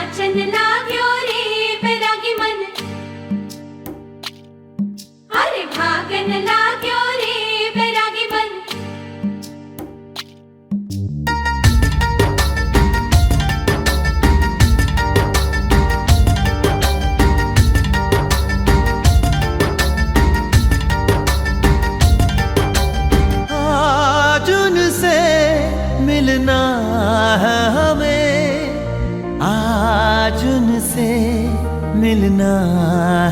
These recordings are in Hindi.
नाचन लाग्यो रे बैरागी मन, अरे भागन लाग्यो रे बैरागी मन। आज उनसे मिलना है हमें, आज उनसे मिलना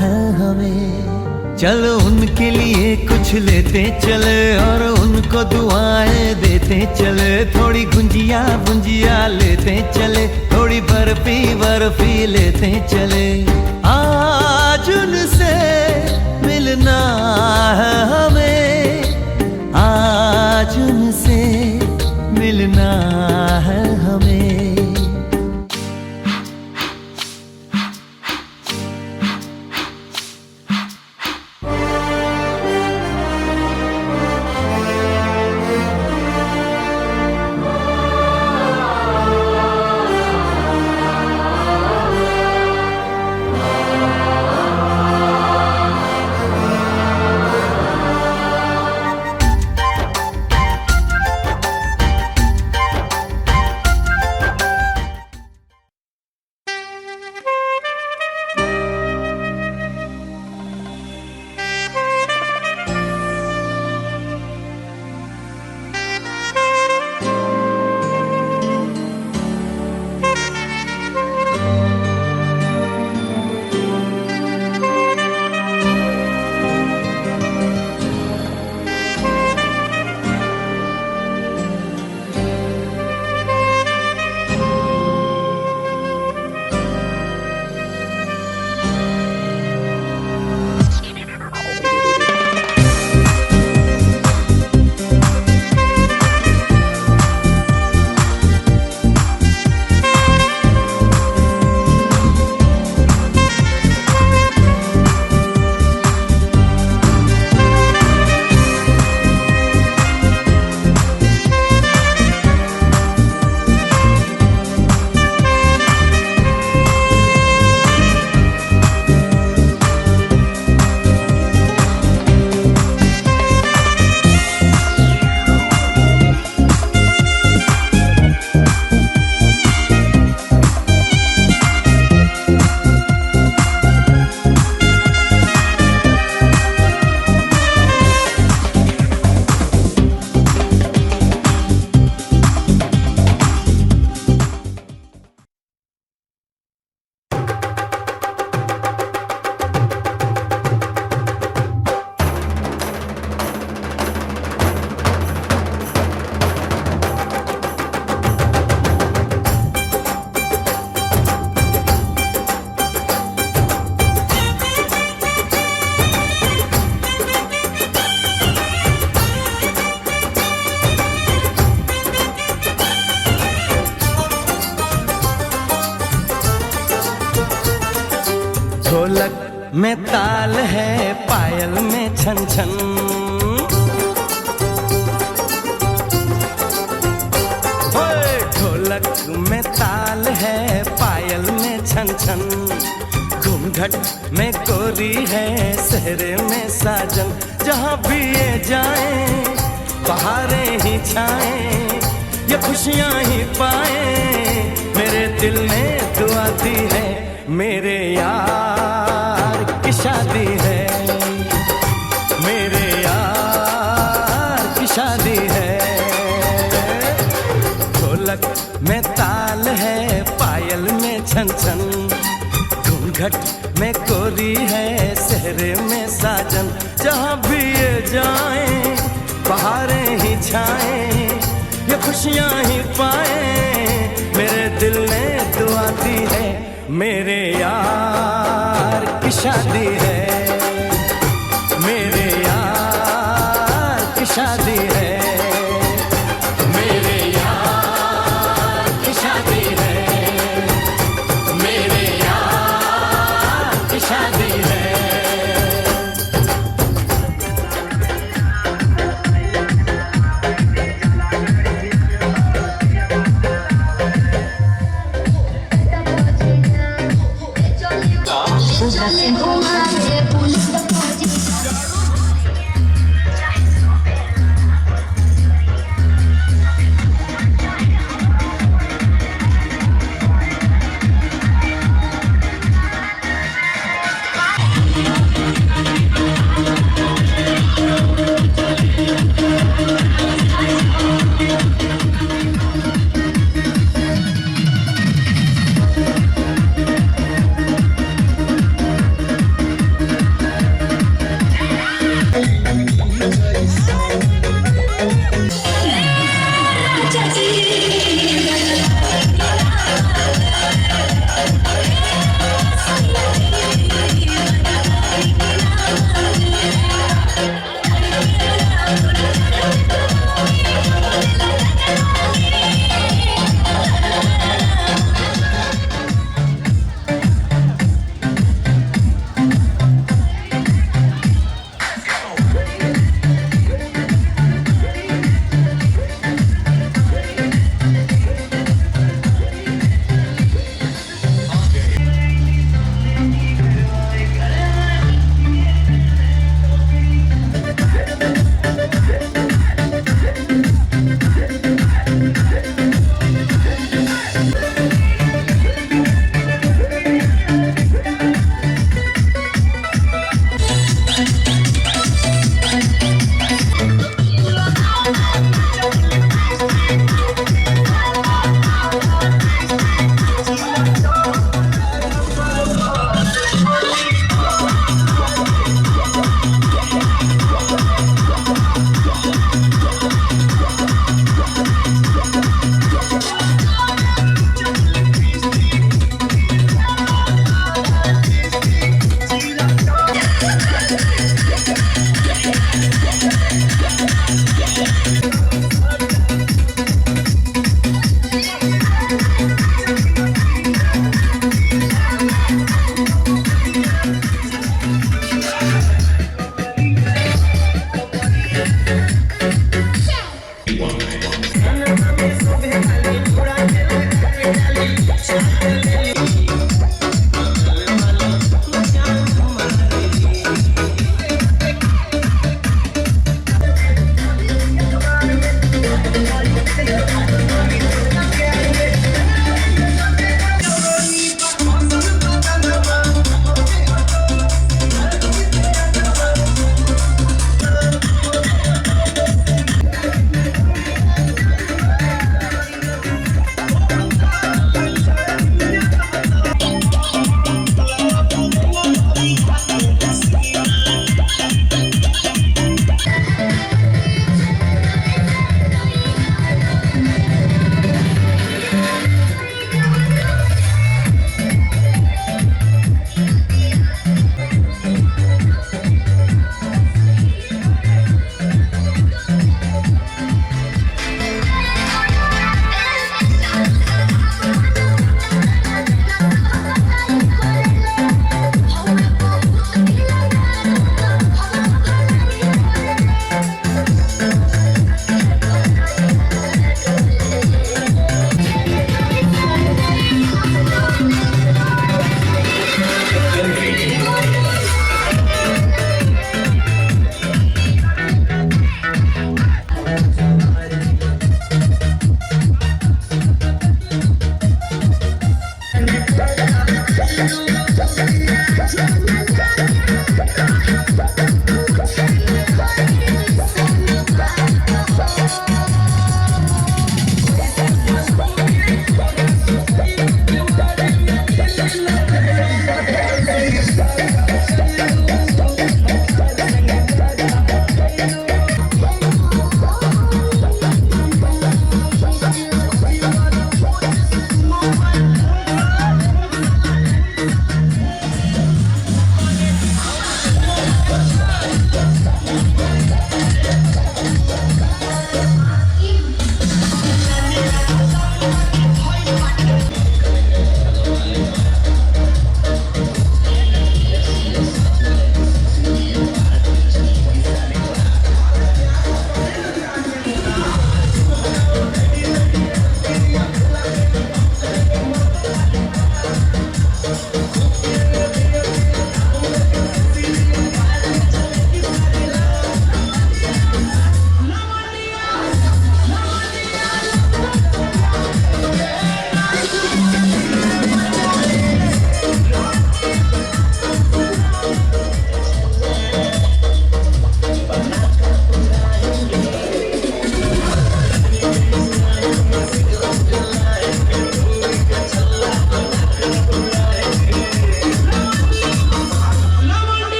है हमें। चलो उनके लिए कुछ लेते चले और उनको दुआएं देते चले। थोड़ी गुंजिया गुंजिया लेते चले, थोड़ी बर्फी बर्फी लेते चले। आज उनसे मिलना है हमें, आज उनसे मिलना है हमें। ढोलक में ताल है, पायल में छन छन। ढोलक में ताल है, पायल में छन छन। घूंघट में गोरी है, सहरे में साजन। जहाँ भी ये जाए बहारें ही छाए, ये खुशियाँ ही पाए। मेरे दिल ने दुआ दी है, मेरे यार की शादी है, मेरे यार की शादी है। ढोलक में ताल है, पायल में छन छन। घूंघट में कोरी है, सहरे में साजन। जहाँ भी ये जाए बहारें ही छाए, ये खुशियाँ ही पाए। मेरे दिल ने दुआ दी है, मेरे यार की शादी है, मेरे यार की शादी है, मेरे यार की शादी है, मेरे यार की शादी है। Thank you. चले घुमावे पुलिस फौजी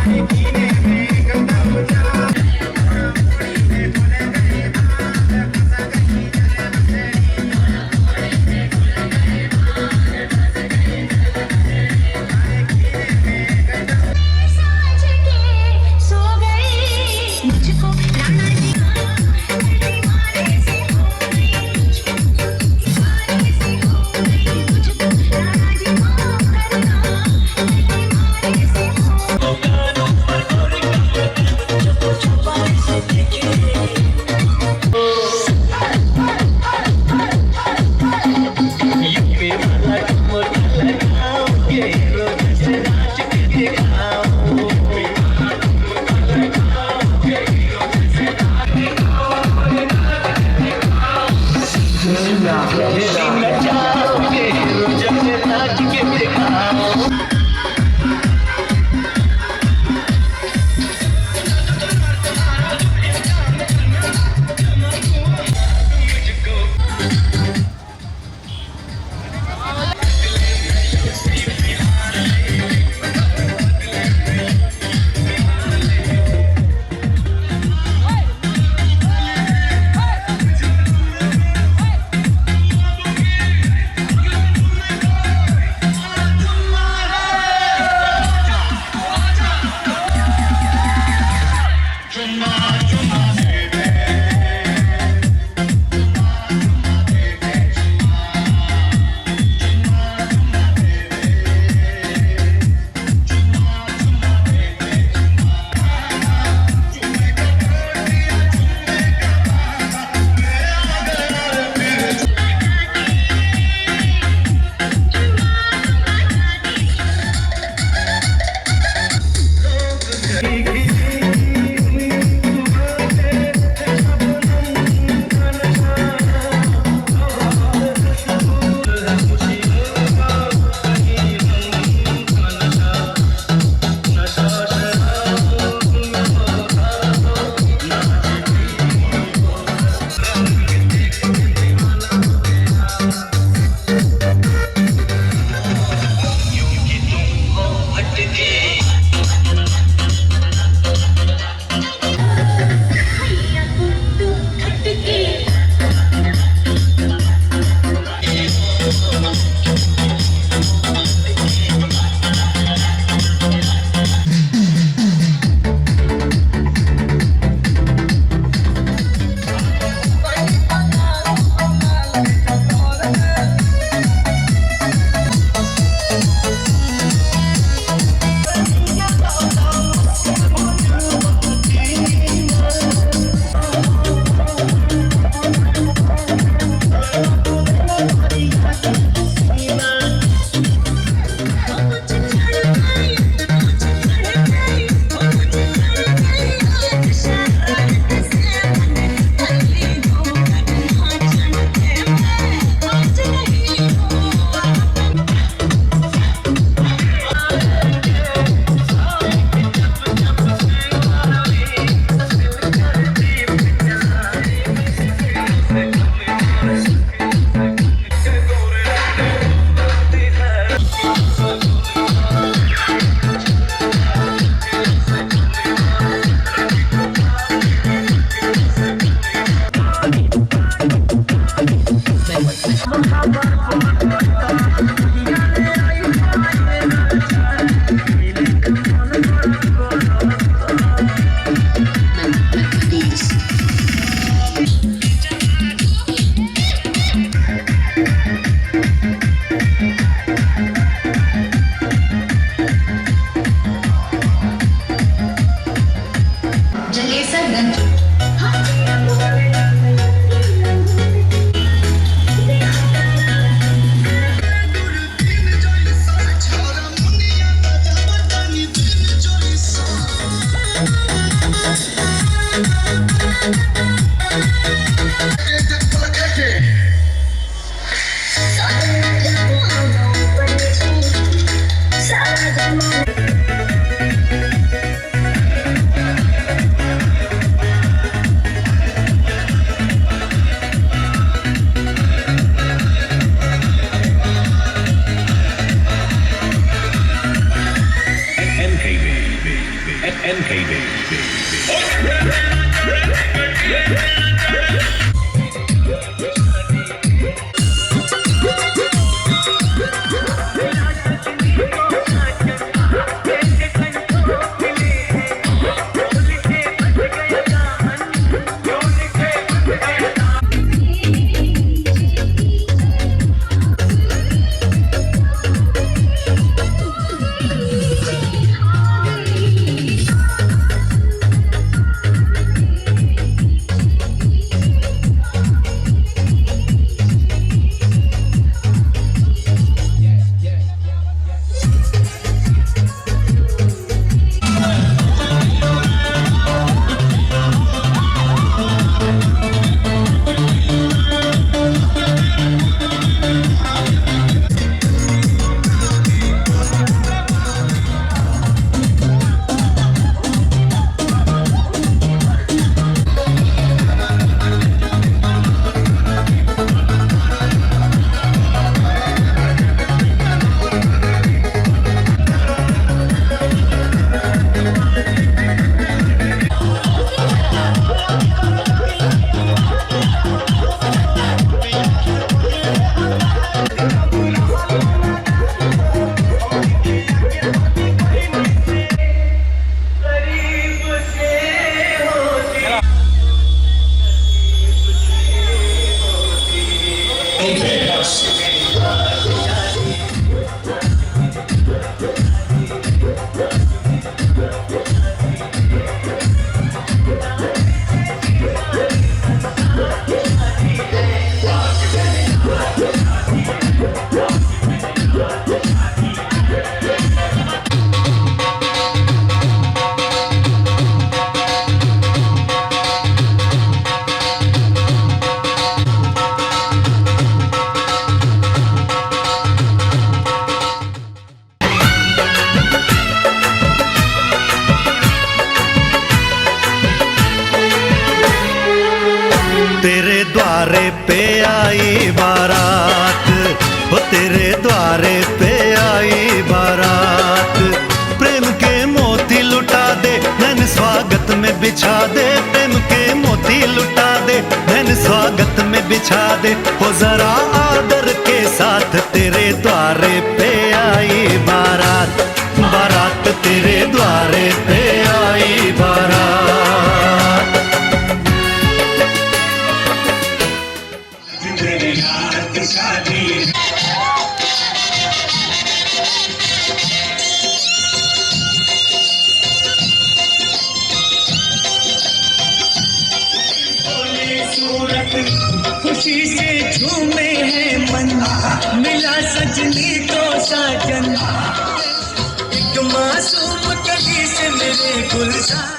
Thank you. NKD. तेरे द्वारे पे आई बारात, हो तेरे द्वारे पे आई बारात। प्रेम के मोती लुटा दे नैन स्वागत में बिछा दे, प्रेम के मोती लुटा दे नैन स्वागत में बिछा दे। हो जरा आदर के साथ तेरे द्वारे पे आई बारात, बारात तेरे द्वारे पे आई बारात। खुशी से झूमे हैं मन, मिला सजनी को साजन, एक मासूम कली से मेरे गुलजार।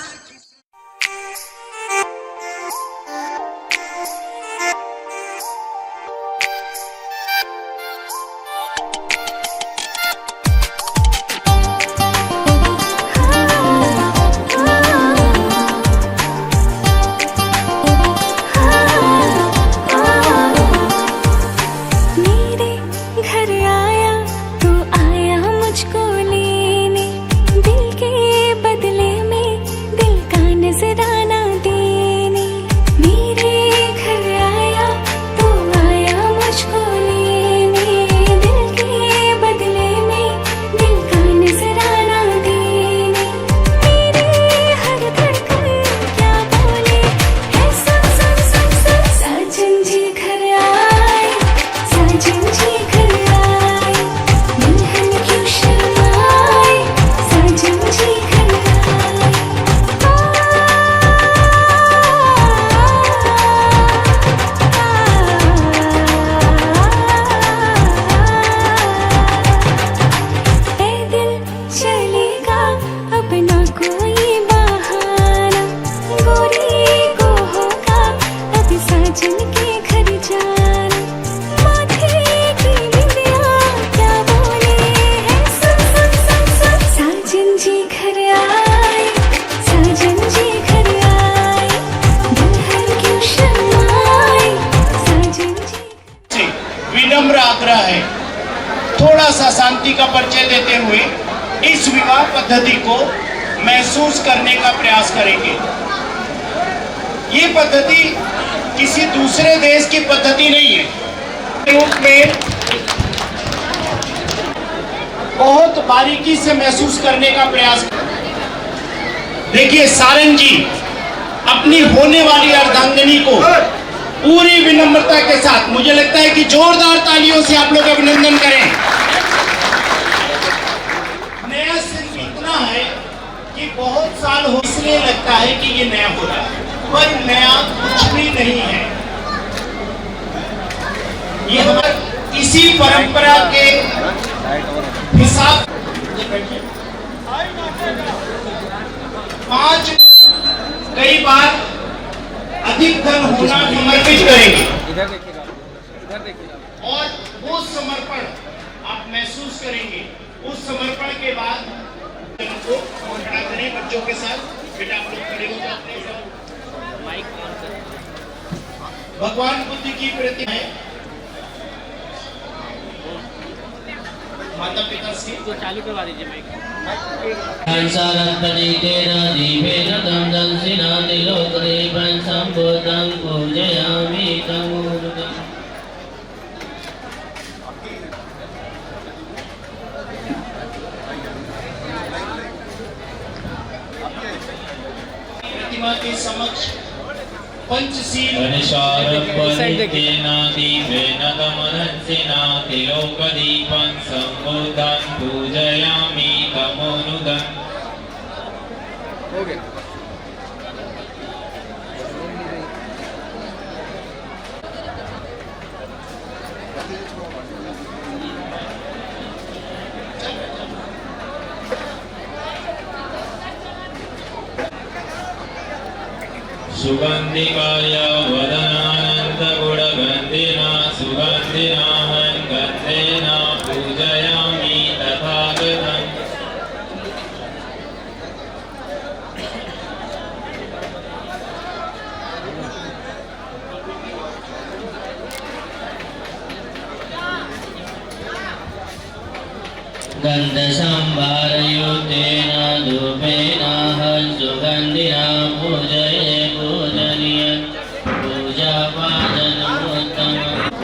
विनम्र आग्रह है, थोड़ा सा शांति का परिचय देते हुए इस विवाह पद्धति को महसूस करने का प्रयास करेंगे। ये पद्धति किसी दूसरे देश की पद्धति नहीं है। रूप में बहुत बारीकी से महसूस करने का प्रयास। देखिए सारंग जी अपनी होने वाली अर्धांगिनी को पूरी विनम्रता के साथ, मुझे लगता है कि जोरदार तालियों से आप लोग अभिनंदन करें। नया सिर्फ इतना है कि बहुत साल हो, इसलिए लगता है कि ये नया हो रहा है, पर नया कुछ भी नहीं है। ये हमारे इसी परंपरा के हिसाब 5 कई बार अधिक धन होना समर्पित करेंगे और वो समर्पण आप महसूस करेंगे। उस समर्पण के बाद को खड़ा करें बच्चों के साथ। बेटा आप लोग खड़े हो जाते हैं। भगवान बुद्ध की प्रतिमा है, माता पिता से तो चालू करवा दीजिए माइक। प्रतिमा के समक्ष पंचशील लोकदीपं सम्बुद्धं पूजयामि तमोनुदम्। सुगंधिकाय वदनानन्दगुणगन्धिना सुगन्धिना गन्धेन पूजयामि तथागतम्। गन्धसंभारयुक्तेन धूपेन सुगन्धिना पूजये पूजनीयं पूजापादनमुत्तमं।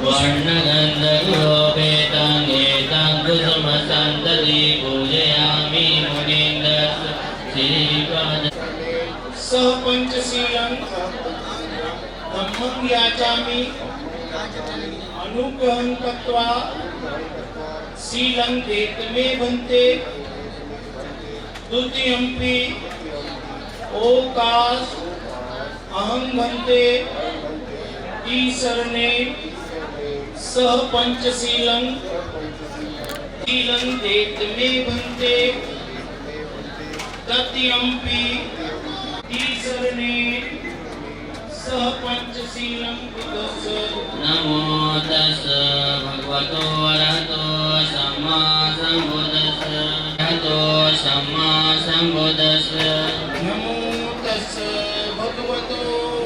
वर्णगन्धगोपेतं एतं कुसुमसन्तति पूजयामि मुनीन्द्रस्य श्रीपाद। सह पंचशीलं धम्मं याचामि अनुग्रहं कृत्वा शीलं देतमे भन्ते। द्वितीयंपि ओकाश अहं भन्ते। ईशरणे सह पंचशीलं शीलं देतमे भन्ते। तृतीयंपि ईशरणे सह पंचशीलं विदस्य। नमो तस् भगवतो अरहतो सम्मा सम्बुद्धस्य। अरहतो सम्मा सम्बुद्धस्य। नमो तस् भगवतो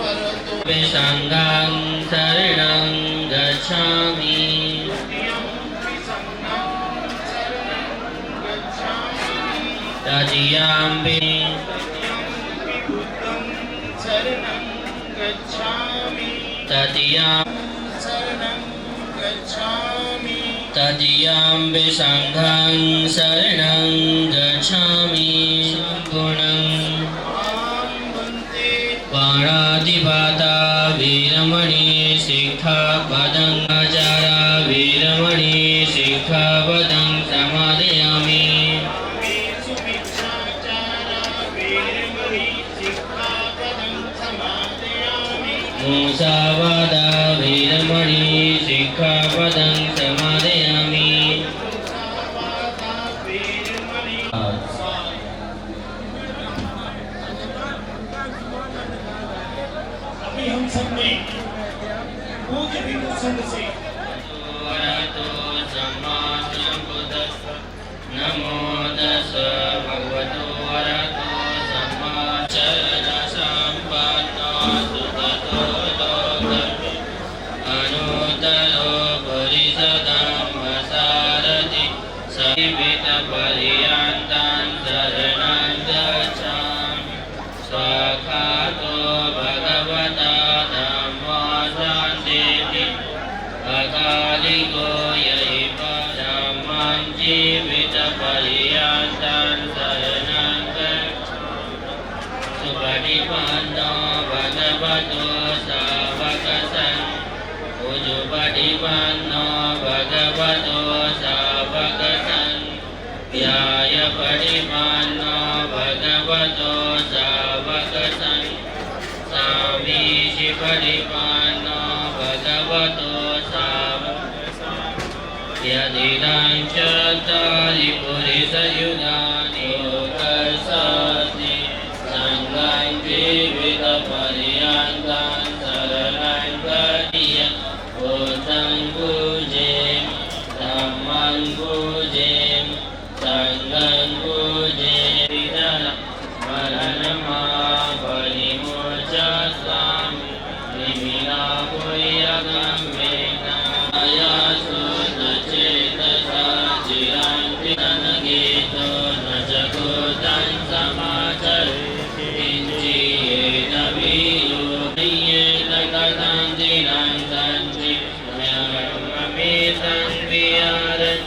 अरहतो संघं शरणं गच्छामि। तदीयम्पि बुद्धं शरणं गच्छामि। तदीयं शरणं गच्छामि। तदीयम्पि संघं शरणं गच्छामि। गुणं आं वन्दे पाणातिपाता वीरमणि शिक्षापदं आचारा वीरमणि शिक्षापदं समादयामि। सुभिक्षाचारा वीरमणि शिक्षापदं समादयामि। मुसावादा वीरमणि शिक्षापदं समादयामि। मुसावादा वीरमणि। अभी हम सब ने पूज्य भिक्षु संघ से वरतो सम्मा सम्बुद्धस्स। नमो तस् भगवतो वरतो सम्मा चरण सम्पन्नो सुगतो लोकस्य। अनुत्तरो परिषदं सारथि समीपितपर्यन्तं शरणं गच्छामि। Ujupadipano Bhagavato Savakasan Ujupadipano Bhagavato Savakasan Vyaya Padipano Bhagavato Savakasan Samishi Padipano Bhagavato Savakasan Yadidan Chattari Purisa Yudani Ukasati Sangan Jivita Pariyantan Saranan Kadiya Utang Pujim Dhamman Pujim Sangan Pujim Vidana Maranama Parimurchasam Vimina Puyagam Vena Ayasu Nachetasa Chiranti Nanagito Nachakutan Samachar Inchi Naviyu Niyeta Katanti Nantanti Myamamitan Viyaran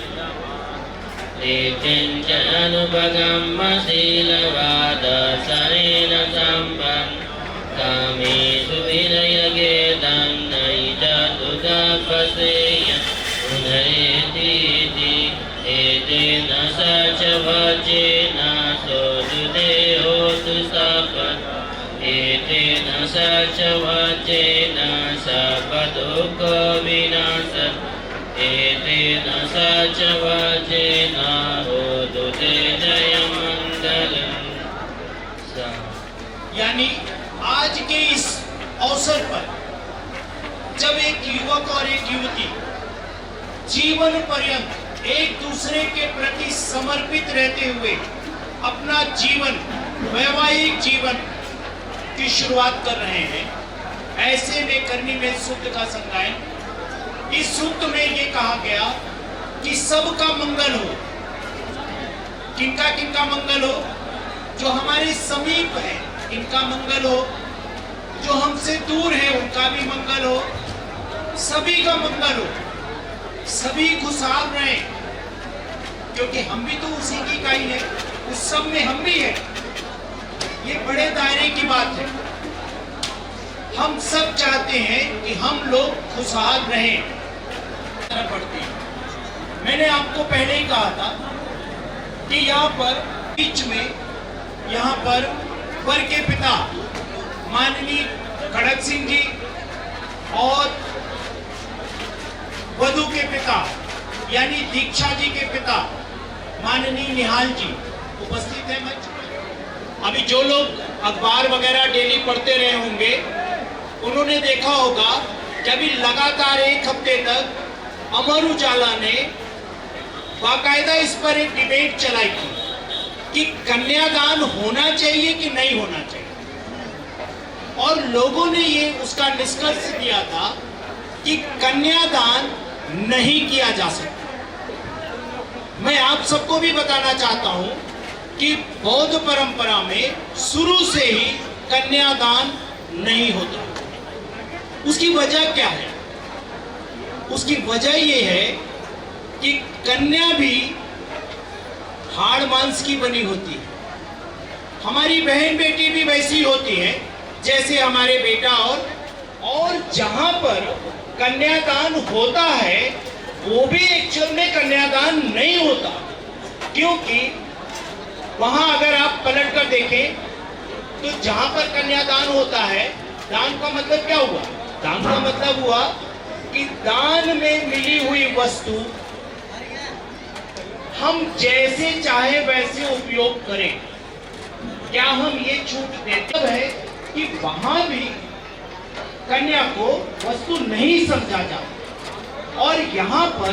Anupagama Silavada Sarina Sampan Kami Subinaya Gedam Naija Tudapaseya Unaretiti Etena Sachavachena Sodudeo Tusapan Etena Sachavachena Sapaduka Vinasan Etena Sachavachena Hodute Jayamangalam यानी आज के इस अवसर पर जब एक युवक और एक युवती जीवन पर्यंत एक दूसरे के प्रति समर्पित रहते हुए अपना जीवन वैवाहिक जीवन की शुरुआत कर रहे हैं, ऐसे में करनी में सूक्त का संगायन। इस सूक्त में ये कहा गया कि सबका मंगल हो। किनका किनका मंगल हो? जो हमारे समीप है इनका मंगल हो, जो हमसे दूर है उनका भी मंगल हो, सभी का मंगल हो, सभी खुशहाल रहें, क्योंकि हम भी तो उसी की इकाई है, उस सब में हम भी है। ये बड़े दायरे की बात है। हम सब चाहते हैं कि हम लोग खुशहाल रहें। पड़ती है। मैंने आपको पहले ही कहा था कि यहाँ पर बीच में यहाँ पर वर के पिता माननीय खड़ग सिंह जी और वधू के पिता यानी दीक्षा जी के पिता माननीय निहाल जी उपस्थित है मंच पर। अभी जो लोग अखबार वगैरह डेली पढ़ते रहे होंगे उन्होंने देखा होगा कि अभी लगातार एक हफ्ते तक अमर उजाला ने बाकायदा इस पर एक डिबेट चलाई थी कि कन्यादान होना चाहिए कि नहीं होना चाहिए, और लोगों ने ये उसका निष्कर्ष दिया था कि कन्यादान नहीं किया जा सकता। मैं आप सबको भी बताना चाहता हूं कि बौद्ध परंपरा में शुरू से ही कन्यादान नहीं होता। उसकी वजह क्या है? उसकी वजह ये है कि कन्या भी हाड़ मांस की बनी होती है। हमारी बहन बेटी भी वैसी होती है जैसे हमारे बेटा। और जहां पर कन्यादान होता है वो भी एक्चुअल में कन्यादान नहीं होता, क्योंकि वहां अगर आप पलट कर देखें तो जहां पर कन्यादान होता है, दान का मतलब क्या हुआ? दान का मतलब हुआ कि दान में मिली हुई वस्तु हम जैसे चाहे वैसे उपयोग करें। क्या हम ये छूट देते हैं कि वहां भी कन्या को वस्तु नहीं समझा जाता, और यहाँ पर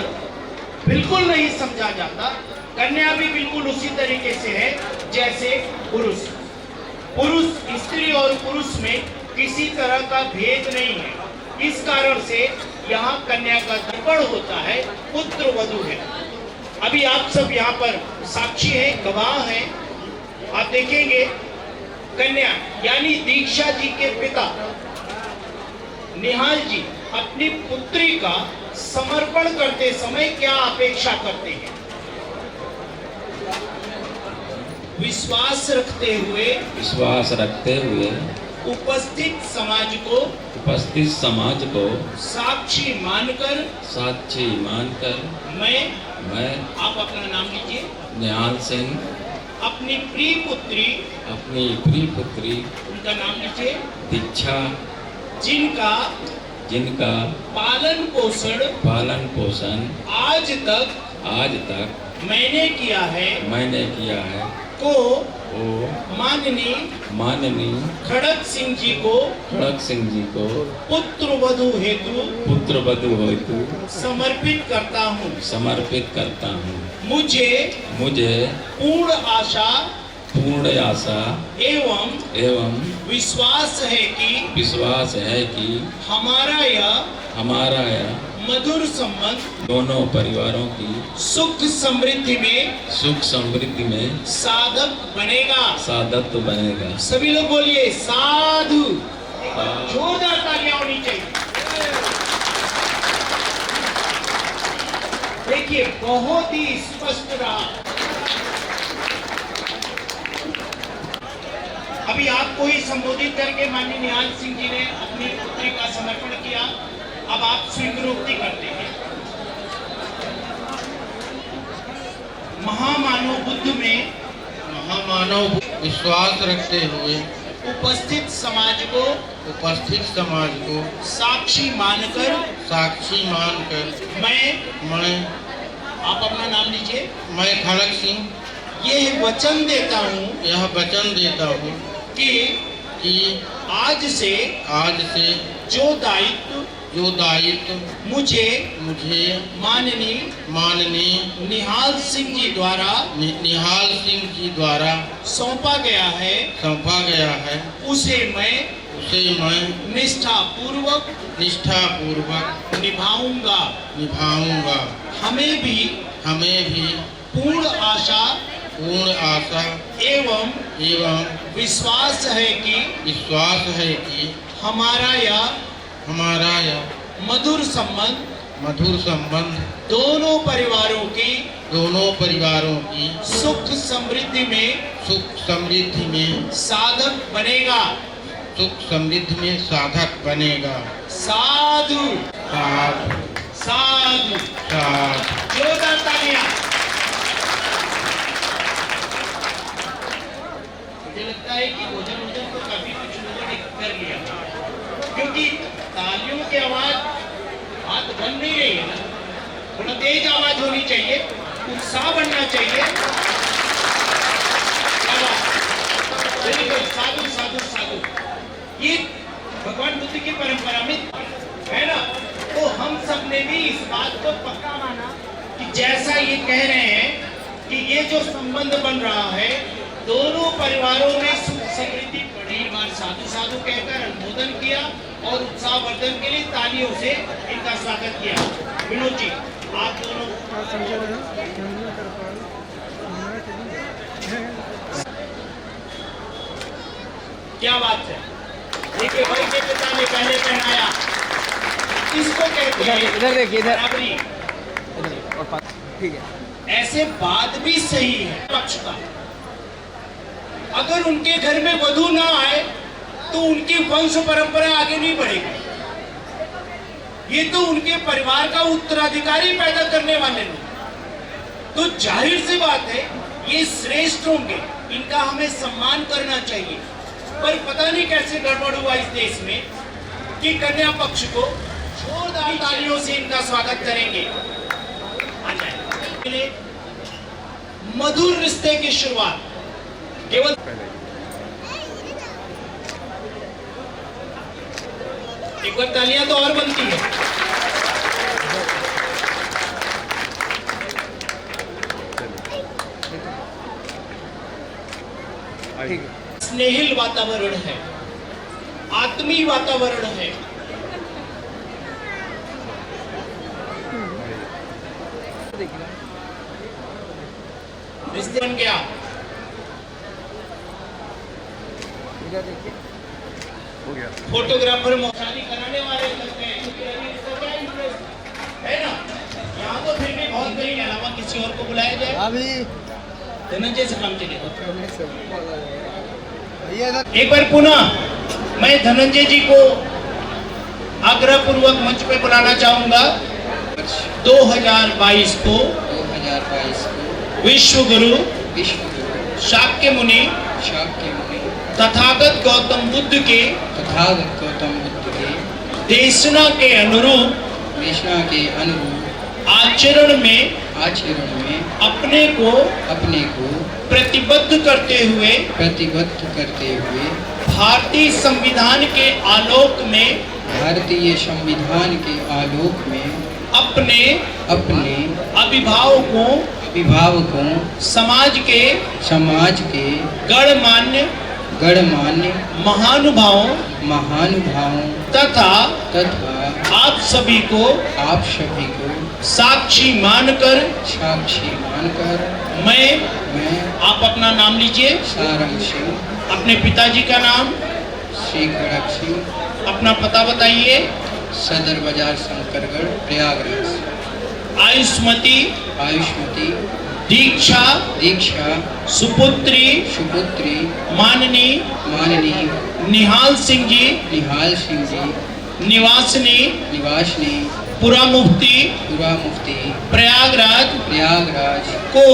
बिल्कुल नहीं समझा जाता। कन्या भी बिल्कुल उसी तरीके से है जैसे पुरुष। स्त्री और पुरुष में किसी तरह का भेद नहीं है। इस कारण से यहाँ कन्या का तर्पण होता है, पुत्र वधू है। अभी आप सब यहाँ पर साक्षी हैं, गवाह हैं। आप देखेंगे कन्या यानी दीक्षा जी के पिता निहाल जी अपनी पुत्री का समर्पण करते समय क्या अपेक्षा करते हैं? विश्वास रखते हुए उपस्थित समाज को साक्षी मानकर मैं आप अपना नाम लीजिए, निहाल सिंह, अपनी प्रिय पुत्री उनका नाम लीजिए, दीक्षा, जिनका पालन पोषण आज तक मैंने किया है को माननीय खड़क सिंह जी को पुत्र वधू हेतु समर्पित करता हूँ। मुझे पूर्ण आशा एवं विश्वास है कि हमारा यह मधुर संबंध दोनों परिवारों की सुख समृद्धि में साधक बनेगा। सभी लोग बोलिए साधु। जोरदार तालियां होनी चाहिए। देखिए बहुत ही स्पष्ट रहा। अभी आपको ही संबोधित करके माननीय निहाल सिंह जी ने अपनी पुत्री का समर्पण किया। अब आप स्वीकृति करते हैं। महामानव बुद्ध में विश्वास रखते हुए उपस्थित समाज को साक्षी मानकर मैं आप अपना नाम लीजिए। मैं खड़क सिंह यह वचन देता हूँ कि आज से जो दायित्व मुझे माननीय निहाल सिंह जी द्वारा सौंपा गया है उसे मैं निष्ठापूर्वक निभाऊंगा। हमें भी पूर्ण आशा एवं विश्वास है कि हमारा यह मधुर संबंध दोनों परिवारों की सुख समृद्धि में साधक बनेगा। साधु जोरदार तालियां। मुझे लगता है कि भोजन तो काफी कुछ लोगों ने कर लिया, क्योंकि तालियों की आवाज हाथ बन नहीं रही है ना। थोड़ा तेज आवाज होनी चाहिए, उत्साह बनना चाहिए। साधु ये भगवान बुद्ध की परंपरा में है ना। तो हम सब ने भी इस बात को पक्का माना कि जैसा ये कह रहे हैं कि ये जो संबंध बन रहा है दोनों परिवारों में सुख समृद्धि बढ़ी। बार साधु कहकर अनुमोदन किया और उत्साहवर्धन के लिए तालियों से इनका स्वागत किया। विनोद जी आप दोनों क्या बात है। देखिए भाई के पिता ने पहले पहनाया, इसको कहते हैं बराबरी। ठीक है, ऐसे बात भी सही है पक्ष का। अगर उनके घर में वधू ना आए तो उनकी वंश परंपरा आगे नहीं बढ़ेगी। ये तो उनके परिवार का उत्तराधिकारी पैदा करने वाले लोग, तो जाहिर सी बात है ये श्रेष्ठ होंगे, इनका हमें सम्मान करना चाहिए। पर पता नहीं कैसे गड़बड़ हुआ इस देश में कि कन्या पक्ष को जोरदार तालियों से इनका स्वागत करेंगे। आ जाए मधुर रिश्ते की शुरुआत केवल एक बार तालियां तो और बनती है। स्नेहिल वातावरण है, आत्मीय वातावरण है। रिश्ते बन गया। फोटोग्राफर शादी कराने वाले लगते हैं, क्योंकि अभी इसका क्या इंटरेस्ट है ना। यहाँ तो फिर भी बहुत कहीं अलावा किसी और को बुलाया जाए। धनंजय से काम चलेगा। एक बार पुनः मैं धनंजय जी को आग्रह पूर्वक मंच पे बुलाना चाहूंगा। 2022 को विश्व गुरु शाक्य मुनि तथागत गौतम बुद्ध के देशना के अनुरूप आचरण में अपने को प्रतिबद्ध करते हुए भारतीय संविधान के आलोक में अपने अभिभावकों समाज के गणमान्य महानुभावों तथा आप सभी को साक्षी मानकर मैं आप अपना नाम लीजिए। अपने पिताजी का नाम श्री खड़क सिंह, अपना पता बताइए। सदर बाजार शंकरगढ़ प्रयागराज। आयुष्मती दीक्षा सुपुत्री माननी निहाल सिंह जी निवासनी पुरा मुफ्ती प्रयागराज को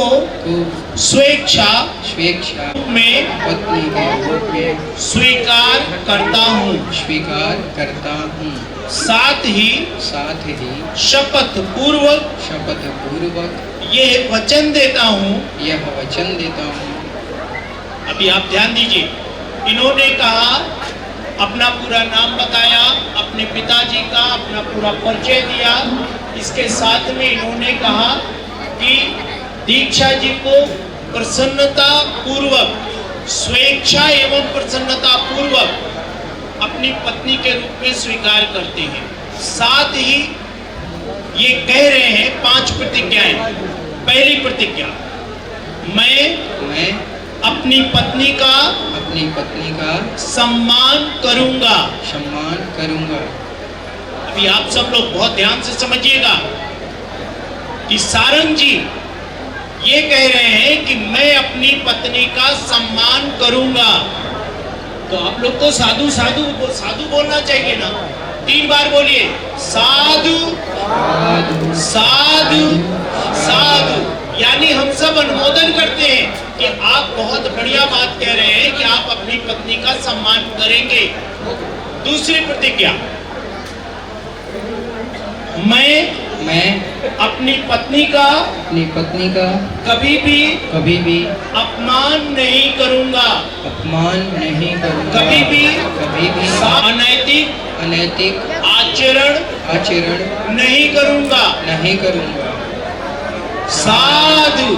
स्वेच्छा में पत्नी के रूप में स्वीकार करता हूँ। साथ ही शपथ पूर्वक यह वचन देता हूँ। अभी आप ध्यान दीजिए, इन्होंने कहा, अपना पूरा नाम बताया, अपने पिताजी का अपना पूरा परिचय दिया। इसके साथ में इन्होंने कहा कि दीक्षा जी को प्रसन्नता पूर्वक, स्वेच्छा एवं प्रसन्नता पूर्वक अपनी पत्नी के रूप में स्वीकार करते हैं। साथ ही ये कह रहे हैं 5 प्रतिज्ञाएं। पहली प्रतिज्ञा, मैं अपनी पत्नी का सम्मान करूंगा। अभी आप सब लोग बहुत ध्यान से समझिएगा कि सारंग जी ये कह रहे हैं कि मैं अपनी पत्नी का सम्मान करूंगा। तो आप लोग तो साधु बोलना चाहिए ना। 3 बार बोलिए, साधु साधु साधु। यानी हम सब अनुमोदन करते हैं कि आप बहुत बढ़िया बात कह रहे हैं कि आप अपनी पत्नी का सम्मान करेंगे। दूसरी प्रतिज्ञा, मैं अपनी पत्नी का कभी भी अपमान नहीं करूंगा। कभी भी अनैतिक आचरण नहीं करूंगा। साधु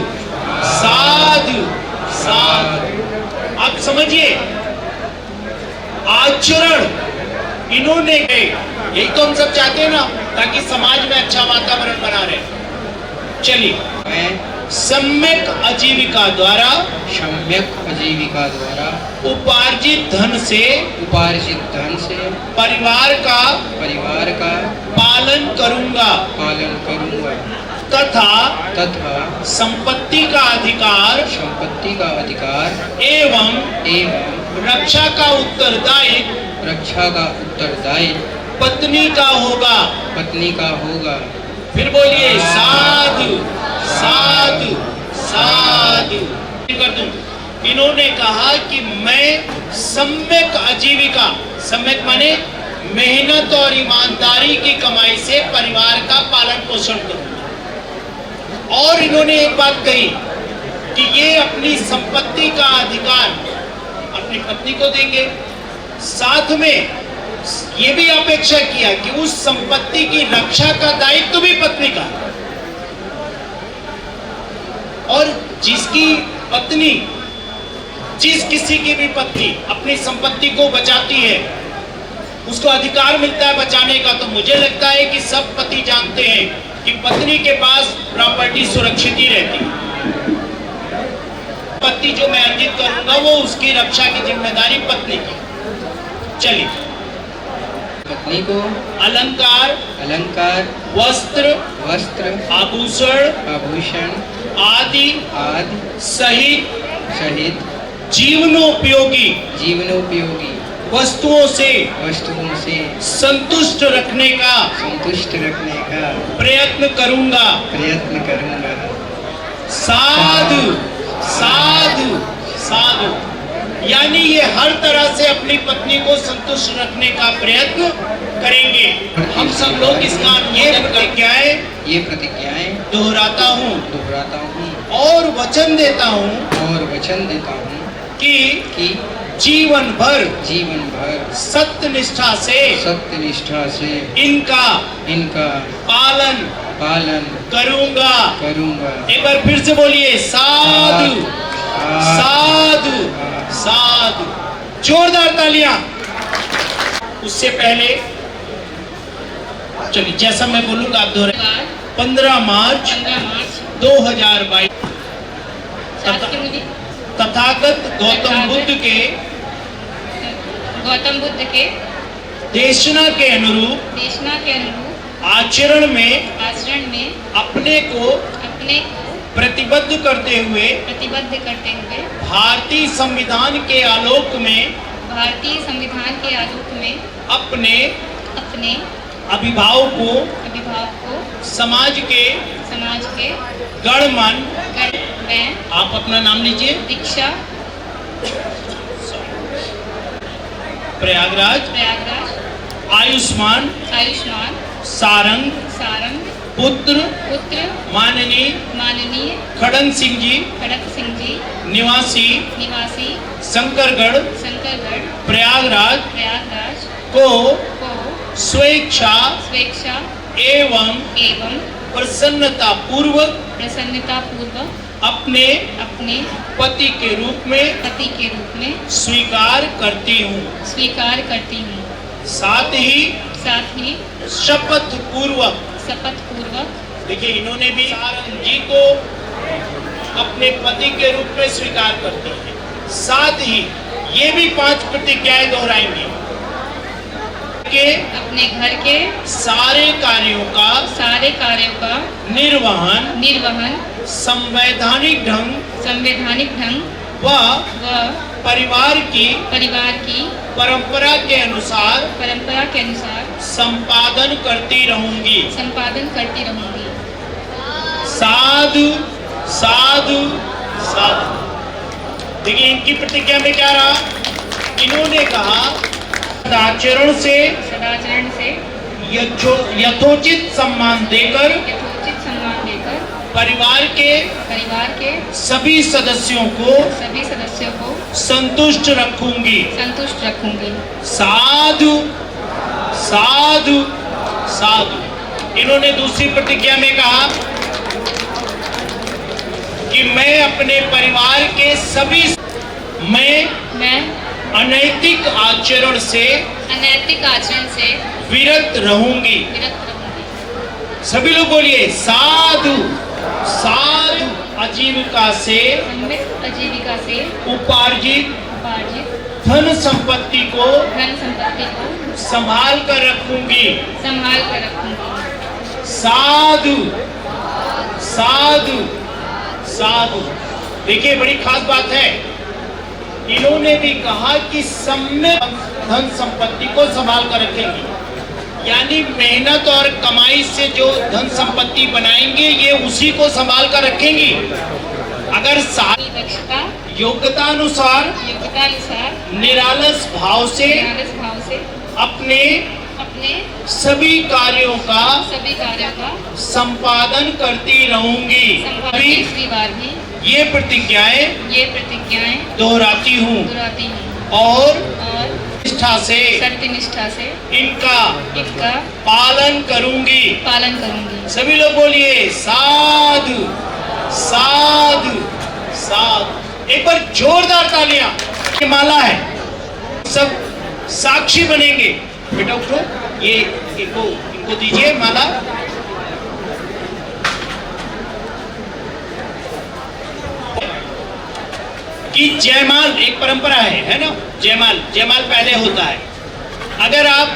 साधु साधु। आप समझिए, आचरण इन्होंने, यही तो हम सब चाहते हैं ना, ताकि समाज में अच्छा वातावरण बना रहे। चलिए, मैं सम्यक आजीविका द्वारा उपार्जित धन से परिवार का पालन करूंगा तथा संपत्ति का अधिकार एवं रक्षा का उत्तरदायित्व पत्नी का होगा। फिर बोलिए, साधु साधु साधु। कर दूं, इन्होंने कहा कि मैं सम्यक आजीविका, सम्यक माने मेहनत और ईमानदारी की कमाई से परिवार का पालन पोषण करूंगा। और इन्होंने एक बात कही कि ये अपनी संपत्ति का अधिकार अपनी पत्नी को देंगे। साथ में ये भी अपेक्षा किया कि उस संपत्ति की रक्षा का दायित्व भी पत्नी का। और जिसकी पत्नी, जिस किसी की भी पत्नी अपनी संपत्ति को बचाती है, उसको अधिकार मिलता है बचाने का। तो मुझे लगता है कि सब पति जानते हैं कि पत्नी के पास प्रॉपर्टी सुरक्षित ही रहती है। पति जो मैं अर्जित करूंगा वो उसकी रक्षा की जिम्मेदारी पत्नी की। चलिए, पत्नी को अलंकार वस्त्र आभूषण आदि आदि सहित सहित जीवनोपयोगी जीवनोपयोगी वस्तुओं से वस्तुओं से संतुष्ट रखने का संतुष्ट रखने का प्रयत्न करूंगा। प्रयत्न करूंगा। साधु साधु साधु, यानी ये हर तरह से अपनी पत्नी को संतुष्ट रखने का प्रयत्न करेंगे। हम सब लोग इसका ये प्रतिज्ञाएं दोहराता हूँ और वचन देता हूँ कि जीवन भर सत्यनिष्ठा से इनका पालन करूंगा। एक बार फिर से बोलिए, साधु साधु साधु। जोरदार तालियां। उससे पहले चलिए, जैसा मैं बोलूंगा आप दोहराइए। 15 मार्च 2022 तथागत गौतम बुद्ध के देशना के अनुरूप आचरण में अपने को प्रतिबद्ध करते हुए भारतीय संविधान के आलोक में अपने अभिभावक को समाज के गणमन में, आप अपना नाम लीजिए, दीक्षा प्रयागराज आयुष्मान सारंग पुत्र माननीय खड़न सिंह जी निवासी शंकरगढ़ प्रयागराज को स्वेच्छा एवं प्रसन्नता पूर्वक अपने पति के रूप में स्वीकार करती हूँ। साथ ही शपथ पूर्वक देखिए, इन्होंने भी सारंग जी को अपने पति के रूप में स्वीकार करती हैं। साथ ही ये भी 5 प्रतिज्ञाएं दोहराएंगे कि अपने घर के सारे कार्यों का निर्वहन संवैधानिक ढंग व परिवार की परंपरा के अनुसार संपादन करती रहूंगी। साधु साधु साधु। देखिए, इनकी प्रतिज्ञा में क्या रहा? इन्होंने कहा, सदाचरण से यथोचित सम्मान देकर परिवार के सभी सदस्यों को संतुष्ट रखूंगी। साधु साधु साधु। इन्होंने दूसरी प्रतिज्ञा में कहा कि मैं अपने परिवार के सभी मैं अनैतिक आचरण से विरत रहूंगी। सभी लोग बोलिए, साधु साधु। आजीविका से उपार्जित धन संपत्ति को संभाल कर रखूंगी। साधु साधु साधु। देखिए, बड़ी खास बात है, इन्होंने भी कहा कि सम्यक धन संपत्ति को संभाल कर रखेंगे। यानी मेहनत और कमाई से जो धन संपत्ति बनाएंगे, ये उसी को संभाल कर रखेंगी। अगर योग्यता अनुसार निरालस भाव से अपने सभी कार्यों का संपादन करती रहूंगी। ये प्रतिज्ञाएं दोहराती हूँ और सत्यनिष्ठा से इनका पालन करूंगी। सभी लोग बोलिए, साधु साधु साधु। एक बार जोरदार तालियां। ये माला है, सब साक्षी बनेंगे। बेटा उठो, ये इनको दीजिए माला। कि जयमाल एक परंपरा है ना, जयमाल पहले होता है। अगर आप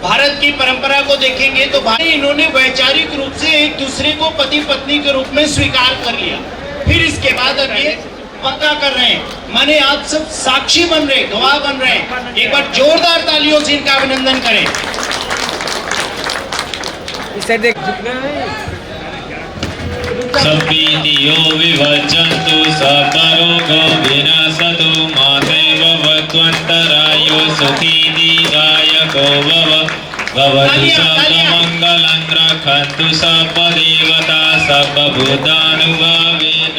भारत की परंपरा को देखेंगे तो इन्होंने वैचारिक रूप से एक दूसरे को पति पत्नी के रूप में स्वीकार कर लिया। फिर इसके बाद अब ये पक्का कर रहे हैं, माने आप सब साक्षी बन रहे, गवाह बन रहे हैं। एक बार जोरदार तालियों से इनका अभिनंदन करें। सप्रीतियो विभजन्तु सकरोगो विनाशतु मातैव भवत्वन्तरायो सुखी दीर्घायको भवतु सर्वमङ्गलं रक्षन्तु सर्वदेवता सर्वभूतानुभावेन।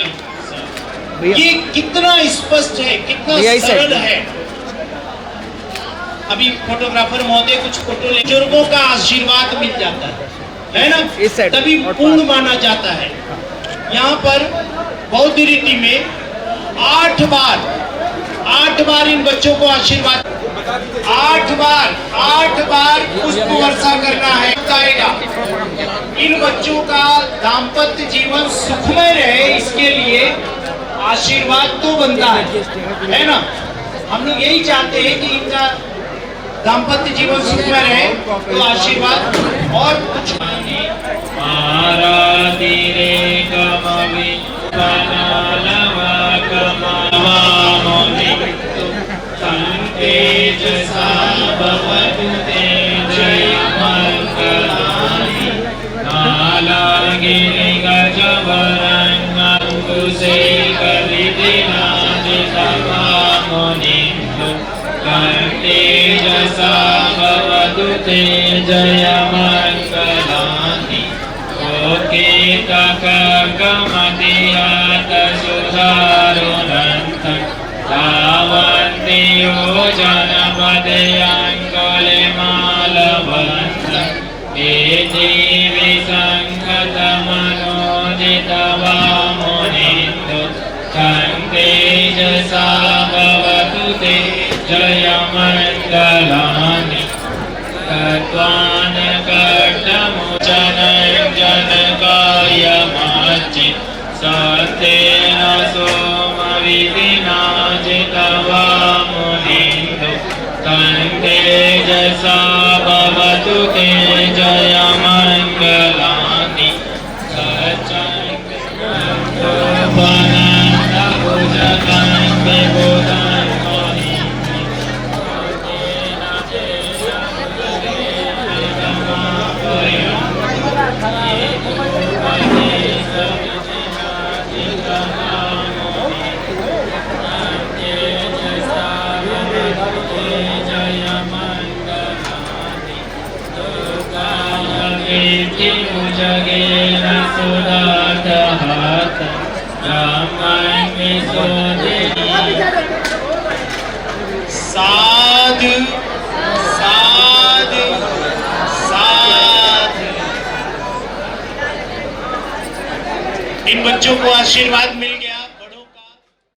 ये कितना स्पष्ट है, कितना सरल है। अभी फोटोग्राफर महोदय कुछ फोटो ले, बुजुर्गों का आशीर्वाद मिल जाता है ना, तभी पूर्ण माना जाता है। यहाँ पर बौद्ध रीति में 8 बार इन बच्चों को आशीर्वाद, 8 बार पुष्प वर्षा करना है। इन बच्चों का दाम्पत्य जीवन सुखमय रहे, इसके लिए आशीर्वाद तो बनता है ना। हम लोग यही चाहते हैं कि इनका दाम्पत्य जीवन सुखमय रहे, तो आशीर्वाद और कुछ जय मंगलानि ओके तकगमतियात सुधारुनंत तावन्ति योजनपदयांकुलिमालवन्त एति विसङ्गतमनोजितवामुनिन्दु तं तेजसा भवतु ते जय मंगलानि जनकायमाचि सत्येन सोमविधिना जितवामुनिन्दु तं तेजसा भवतु ते जय मंगलानि जगेन सुधातहात रामायण साधु साधु साधु। इन बच्चों को आशीर्वाद मिल गया।